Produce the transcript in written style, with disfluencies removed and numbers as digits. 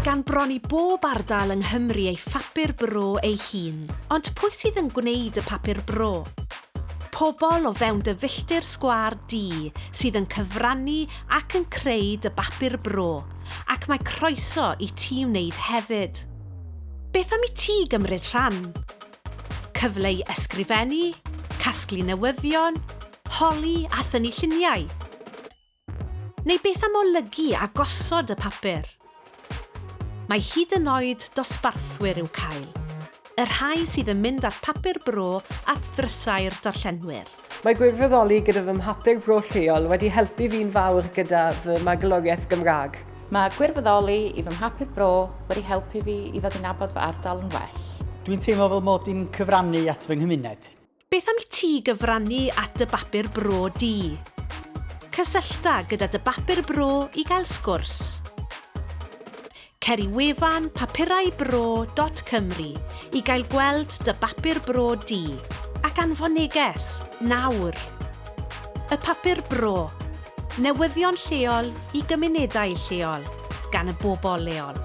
gan bron i bob ardal yng Nghymru ei Papur Bro ei hun, ond pwy sydd yn gwneud y Papur Bro? Pobl o fewn dy filltir sgwâr di sydd yn cyfrannu ac yn creu dy Papur Bro, ac mae croeso i ti wneud hefyd. Beth am i ti gymryd rhan? Cyfle i ysgrifennu, casglu newyddion, holi a thynnu lluniau? Neu beth am olygu a gosod y papur? Mae hyd yn oed dosbarthwyr i'w cael. Y rhai sydd yn mynd ar Papur Bro at ddrysau'r darllenwyr. Mae Gwirfoddoli gyda fy Papur Bro lleol wedi helpu fi'n fawr gyda fy magoloriaeth Gymraeg. Mae Gwirfoddoli i fy Papur Bro wedi helpu fi i ddod i nabod fy ardal yn well. Dwi'n teimlo fel mod i'n cyfrannu at fy nghymuned. Beth am i ti gyfrannu at dy Papur Bro di? Cysyllta gyda dy Papur Bro i gael sgwrs. Cer i wefan papuraubro.cymru i gael gweld dy Papur Bro di ac anfon neges nawr. Y Papur Bro, newyddion lleol i gymunedau lleol gan y bobl leol.